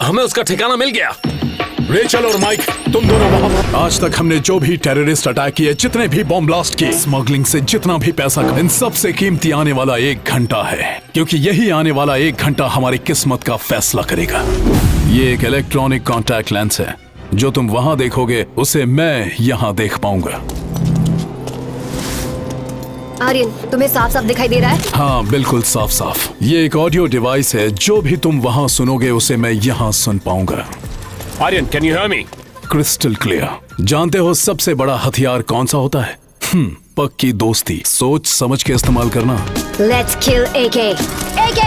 हमें उसका ठिकाना मिल गया। रेचल और माइक, तुम दोनों वहां। आज तक हमने जो भी टेररिस्ट अटैक किए, जितने भी बॉम्ब ब्लास्ट किए, स्मगलिंग से जितना भी पैसा, इन सब से कीमती आने वाला 1 घंटा है, क्योंकि यही आने वाला 1 घंटा हमारी किस्मत का फैसला करेगा। ये एक इलेक्ट्रॉनिक कॉन्टैक्ट लेंस है। जो तुम वहां देखोगे उसे मैं यहां देख पाऊंगा। आर्यन, तुम्हें साफ साफ दिखाई दे रहा है? हाँ, बिल्कुल साफ साफ। ये एक ऑडियो डिवाइस है। जो भी तुम वहां सुनोगे उसे मैं यहाँ सुन पाऊंगा। Aryan, can you hear me? Crystal clear. जानते हो सबसे बड़ा हथियार कौन सा होता है? पक्की दोस्ती। सोच समझ के इस्तेमाल करना। Let's kill AK. AK!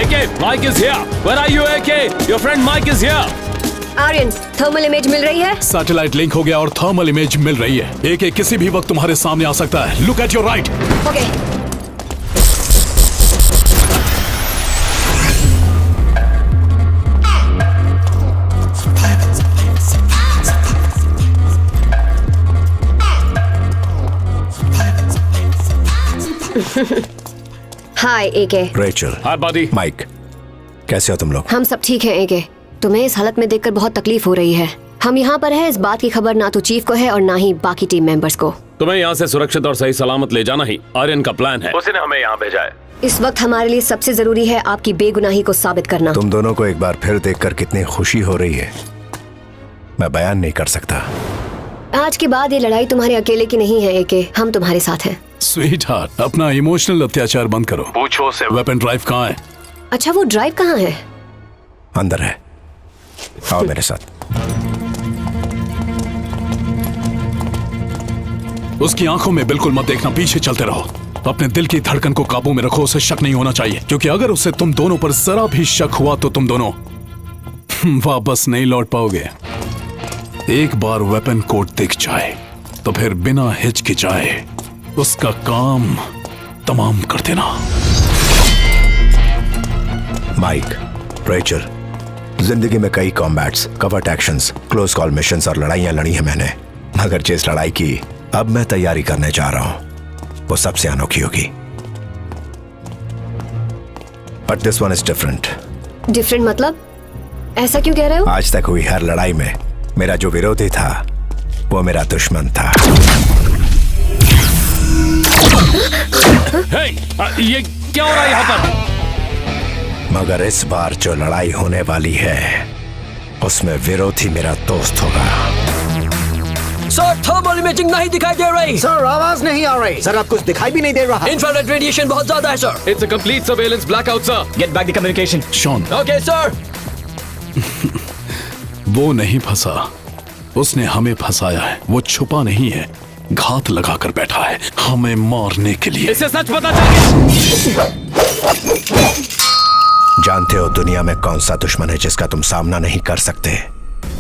AK, Mike is here. Where are you, AK? Your friend Mike is here. Aryan, thermal image मिल रही है? सैटेलाइट लिंक हो गया और थर्मल इमेज मिल रही है। AK किसी भी वक्त तुम्हारे सामने आ सकता है। Look at your right. Okay. Hi AK. Rachel. Hi buddy. Mike, कैसे हो तुम लोग? हम सब ठीक हैं एके। तुम्हें इस हालत में देखकर बहुत तकलीफ हो रही है। हम यहाँ पर हैं, इस बात की खबर ना तो चीफ को है और ना ही बाकी टीम मेंबर्स को। तुम्हें यहाँ से सुरक्षित और सही सलामत ले जाना ही आर्यन का प्लान है। उसने हमें यहाँ भेजा है। इस वक्त हमारे लिए सबसे जरूरी है आपकी बेगुनाही को साबित करना। तुम दोनों को एक बार फिर देखकर कितनी खुशी हो रही है, मैं बयान नहीं कर सकता। आज के बाद ये लड़ाई तुम्हारे अकेले की नहीं है एके, हम तुम्हारे साथ हैं। स्वीट हार्ट, अपना इमोशनल अत्याचार बंद करो। पूछो से वेपन ड्राइव कहाँ है? अच्छा, वो ड्राइव कहाँ है? अंदर है, आओ मेरे साथ। उसकी आंखों में बिल्कुल मत देखना, पीछे चलते रहो। अपने दिल की धड़कन को काबू में रखो, उसे शक नहीं होना चाहिए, क्योंकि अगर उसे तुम दोनों पर जरा भी शक हुआ तो तुम दोनों वापस नहीं लौट पाओगे। एक बार वेपन कोड दिख जाए तो फिर बिना हिचकिचाए उसका काम तमाम कर देना। माइक, रेचल, जिंदगी में कई combats, covert actions, close call missions और लड़ाइयां लड़ी हैं मैंने, मगर जिस लड़ाई की अब मैं तैयारी करने जा रहा हूं वो सबसे अनोखी होगी। But this one is different. Different मतलब? ऐसा क्यों कह रहे हो? आज तक हुई हर लड़ाई में मेरा जो विरोधी था वो मेरा दुश्मन था। ये क्या हो रहा है यहाँ पर? मगर इस बार जो लड़ाई होने वाली है उसमें विरोधी मेरा दोस्त होगा। सर, थर्मल इमेजिंग नहीं दिखाई दे रही। सर, आवाज नहीं आ रही। सर, अब कुछ दिखाई भी नहीं दे रहा। इंफ्रारेड रेडिएशन बहुत ज्यादा है sir. It's a complete surveillance blackout, sir. Get back the communication. Sean, okay sir. वो नहीं फंसा, उसने हमें फंसाया है। वो छुपा नहीं है, घात लगाकर बैठा है हमें मारने के लिए। इसे सच पता चल गया। जानते हो दुनिया में कौन सा दुश्मन है जिसका तुम सामना नहीं कर सकते?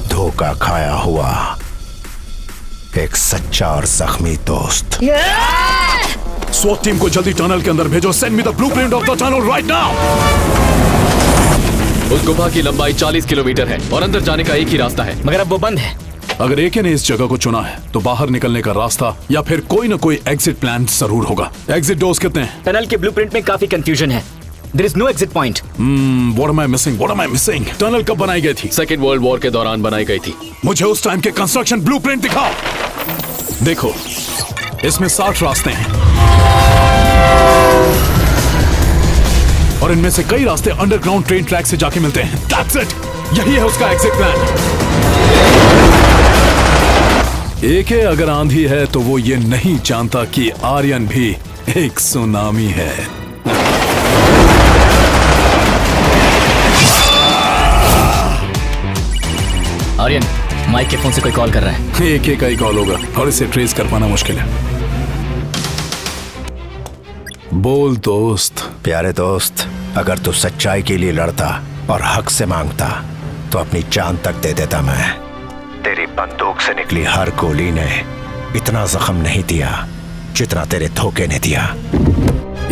धोखा खाया हुआ एक सच्चा और जख्मी दोस्त। स्वॉट टीम को जल्दी टनल के अंदर भेजो। Send me the blueprint of the tunnel right now. उस गुफा की लंबाई 40 किलोमीटर है और अंदर जाने का एक ही रास्ता है, मगर अब वो बंद है। अगर एके ने इस जगह को चुना है तो बाहर निकलने का रास्ता या फिर कोई ना कोई एग्जिट प्लान जरूर होगा। एग्जिट डोर्स कितने हैं? टनल के ब्लूप्रिंट में काफी कंफ्यूजन है। There is no exit point. What am I missing? What am I missing? Tunnel कब बनाई गई थी? सेकेंड वर्ल्ड वॉर के दौरान बनाई गई थी। मुझे उस टाइम के कंस्ट्रक्शन ब्लूप्रिंट दिखाओ। देखो, इसमें 60 रास्ते हैं और इनमें से कई रास्ते अंडरग्राउंड ट्रेन ट्रैक से जाके मिलते हैं। That's it! यही है उसका एग्जिट प्लान। एके अगर आंधी है तो वो ये नहीं जानता कि आर्यन भी एक सुनामी है। आर्यन, माइक के फोन से कोई कॉल कर रहा है। एके का ही कॉल होगा और इसे ट्रेस कर पाना मुश्किल है। बोल दोस्त। प्यारे दोस्त, अगर तू सच्चाई के लिए लड़ता और हक से मांगता तो अपनी जान तक दे देता मैं। तेरी बंदूक से निकली हर गोली ने इतना जख्म नहीं दिया जितना तेरे धोखे ने दिया।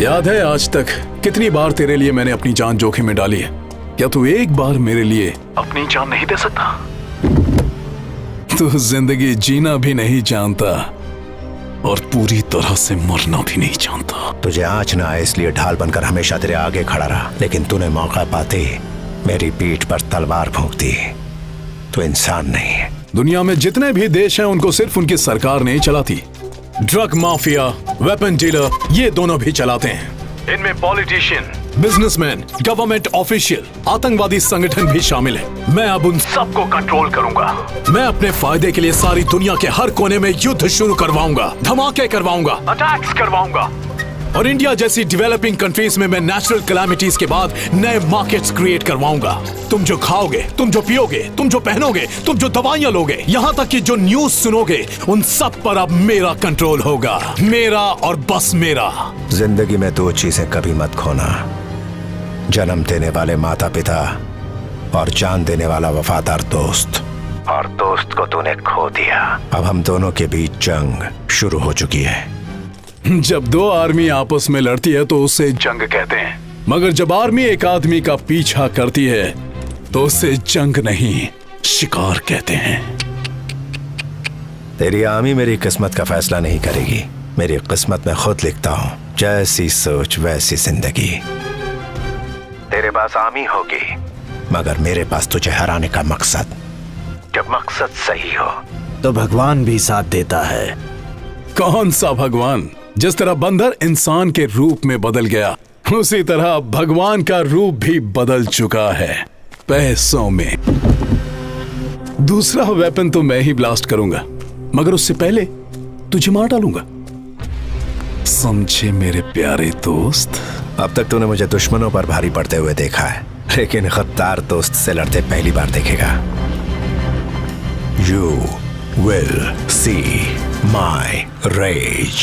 याद है आज तक कितनी बार तेरे लिए मैंने अपनी जान जोखिम में डाली है? क्या तू एक बार मेरे लिए अपनी जान नहीं दे सकता? तू जिंदगी जीना भी नहीं जानता और पूरी तरह से मरना भी नहीं जानता। तुझे आँच ना आए इसलिए ढाल बनकर हमेशा तेरे आगे खड़ा रहा, लेकिन तूने मौका पाते मेरी पीठ पर तलवार फूंक दी। तू इंसान नहीं है। दुनिया में जितने भी देश हैं उनको सिर्फ उनकी सरकार नहीं चलाती। ड्रग माफिया, वेपन डीलर, ये दोनों भी चलाते हैं। इनमें पॉलिटिशियन, बिजनेसमैन, गवर्नमेंट ऑफिशियल, आतंकवादी संगठन भी शामिल है। मैं अब उन सबको कंट्रोल करूंगा। मैं अपने फायदे के लिए सारी दुनिया के हर कोने में युद्ध शुरू करवाऊंगा, धमाके करवाऊंगा, अटैक्स करवाऊंगा। और इंडिया जैसी डेवलपिंग कंट्रीज में मैं नेचुरल कैलामिटीज के बाद नए मार्केट्स क्रिएट करवाऊंगा। तुम जो खाओगे, तुम जो पियोगे, तुम जो पहनोगे, तुम जो दवाइयां लोगे, यहाँ तक कि जो न्यूज सुनोगे, उन सब पर अब मेरा कंट्रोल होगा। मेरा और बस मेरा। जिंदगी में दो चीजें कभी मत खोना, जन्म देने वाले माता पिता और जान देने वाला वफादार दोस्त। और दोस्त को तूने खो दिया। अब हम दोनों के बीच जंग शुरू हो चुकी है। जब दो आर्मी आपस में लड़ती है तो उसे जंग कहते हैं, मगर जब आर्मी एक आदमी का पीछा करती है तो उसे जंग नहीं, शिकार कहते हैं। तेरी आर्मी मेरी किस्मत का फैसला नहीं करेगी। मेरी किस्मत में खुद लिखता हूँ। जैसी सोच वैसी जिंदगी। तेरे पास आर्मी होगी, मगर मेरे पास तुझे हराने का मकसद। जब मकसद सही हो तो भगवान भी साथ देता है। कौन सा भगवान? जिस तरह बंदर इंसान के रूप में बदल गया, उसी तरह भगवान का रूप भी बदल चुका है, पैसों में। दूसरा वेपन तो मैं ही ब्लास्ट करूंगा, मगर उससे पहले तुझे मार डालूंगा। समझे मेरे प्यारे दोस्त? अब तक तूने मुझे दुश्मनों पर भारी पड़ते हुए देखा है, लेकिन गद्दार दोस्त से लड़ते पहली बार देखेगा। You will see my rage.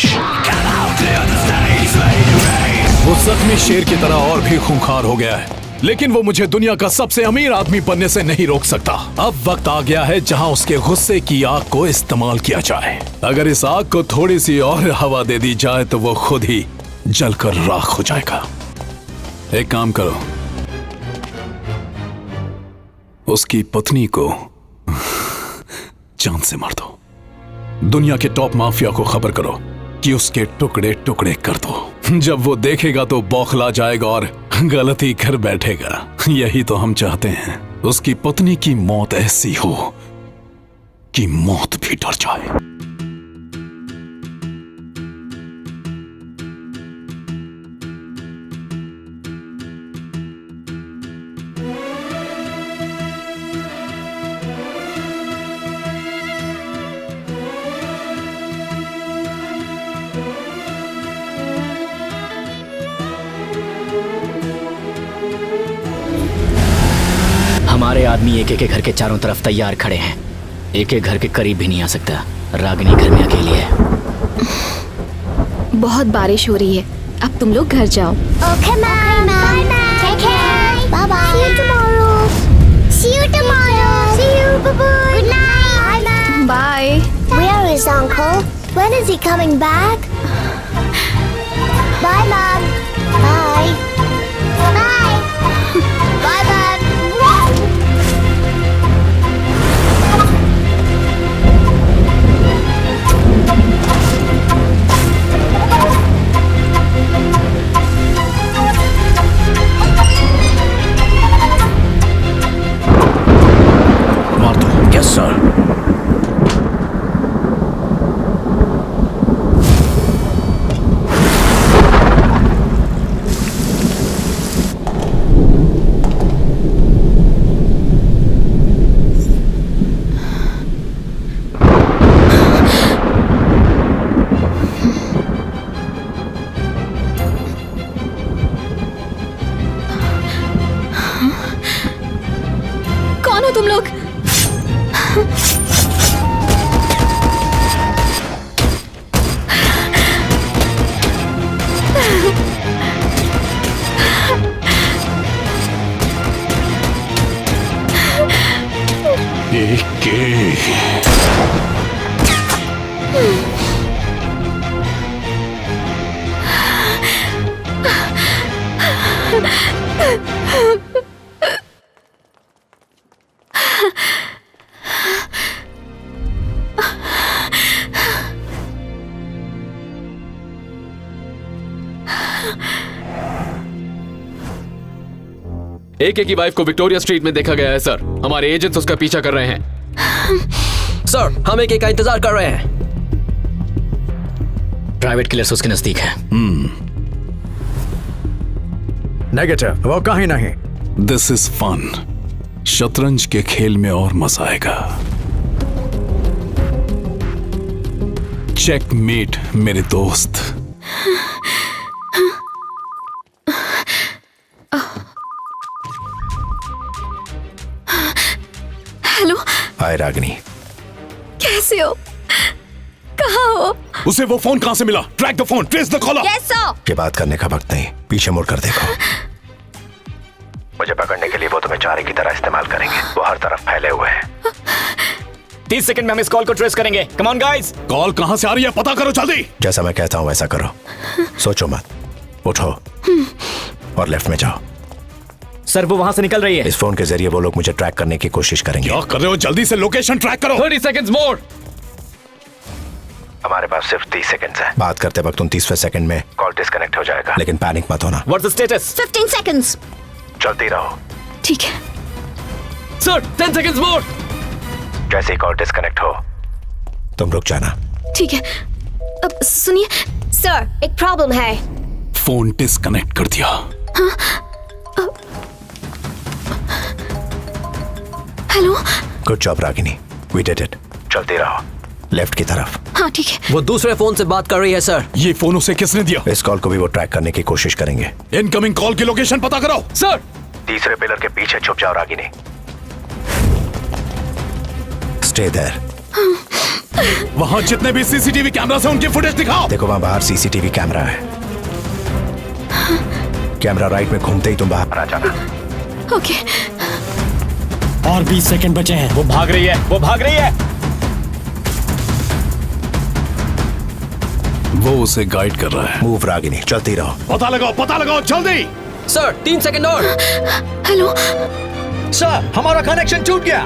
वो जख्मी शेर की तरह और भी खूंखार हो गया है, लेकिन वो मुझे दुनिया का सबसे अमीर आदमी बनने से नहीं रोक सकता। अब वक्त आ गया है जहां उसके गुस्से की आग को इस्तेमाल किया जाए। अगर इस आग को थोड़ी सी और हवा दे दी जाए तो वो खुद ही जलकर राख हो जाएगा। एक काम करो, उसकी पत्नी को जान से मार दो। दुनिया के टॉप माफिया को खबर करो कि उसके टुकड़े टुकड़े कर दो। जब वो देखेगा तो बौखला जाएगा और गलती कर बैठेगा। यही तो हम चाहते हैं, उसकी पत्नी की मौत ऐसी हो कि मौत भी डर जाए। हमारे आदमी एक एक घर के चारों तरफ तैयार खड़े हैं। एक एक घर के करीब भी नहीं आ सकता। रागिनी घर में अकेली है। बहुत बारिश हो रही है, अब तुम लोग घर जाओ। Okay, ma'am. Bye, ma'am. Take care. Bye-bye. See you tomorrow. See you tomorrow. See you. Bye-bye. Good night. Bye, ma'am. Bye. Where is Uncle? When is he coming back? Bye, ma'am. Bye. Bye. Bye, ma'am. Yes, sir. कौन हो तुम लोग? एके की wife को Victoria street में देखा गया है सर। हमारे एजेंट्स उसका पीछा कर रहे हैं। सर हम एके का इंतजार कर रहे हैं। प्राइवेट किलर्स उसके नजदीक है। नेगेटिव, वो कहीं नहीं। This is fun. शतरंज के खेल में और मजा आएगा। चेकमेट मेरे दोस्त। हेलो, हाय रागिनी। कैसे हो? कहाँ हो? उसे वो फोन कहां से मिला? Track the phone, trace the caller. Yes sir. ये बात करने का वक्त नहीं, पीछे मुड़ कर देखो। मुझे पकड़ने के लिए वो तुम्हें चारे की तरह इस्तेमाल करेंगे। वो हर तरफ फैले हुए हैं। 30 सेकंड में हम इस कॉल को ट्रेस करेंगे। Come on guys. कॉल कहां से आ रही है पता करो जल्दी। जैसा मैं कहता हूं वैसा करो। सोचो मत, उठो और लेफ्ट में जाओ। सर वो वहां से निकल रही है। इस फोन के जरिए वो लोग मुझे ट्रैक करने की कोशिश करेंगे। क्या कर रहे हो? जल्दी से लोकेशन ट्रैक करो। 30 seconds more। हमारे पास सिर्फ 30 सेकंड्स हैं। बात करते वक्त 29वें सेकंड में कॉल डिस्कनेक्ट हो जाएगा, लेकिन पैनिक मत होना। What's the status? 15 seconds। चलती रहो। ठीक है। Sir 10 seconds more। जैसे ही कॉल डिस्कनेक्ट हो तुम रुक जाना। ठीक है। अब सुनिए सर, एक प्रॉब्लम है। फोन डिस्कनेक्ट कर दिया। Hello. Good job Ragini, we did it. चलती रहो लेफ्ट की तरफ। हाँ ठीक है। वो दूसरे फोन से बात कर रही है सर। ये फोन उसे किसने दिया? इस कॉल को भी वो ट्रैक करने की कोशिश करेंगे। इनकमिंग कॉल की लोकेशन पता करो। सर तीसरे पिलर के पीछे छुप जाओ रागिनी। Stay there. वहां जितने भी सीसीटीवी कैमरा से उनकी फुटेज दिखाओ। देखो वहां बाहर सीसीटीवी कैमरा है। कैमरा राइट में घूमते ही तुम बाहर आ जाना। ओके। और 20 सेकंड बचे हैं। वो भाग रही है, वो भाग रही है। वो उसे गाइड कर रहा है। मूव रागिनी, चलती रहो। पता लगाओ जल्दी। सर 3 सेकंड और। हेलो। सर हमारा कनेक्शन टूट गया।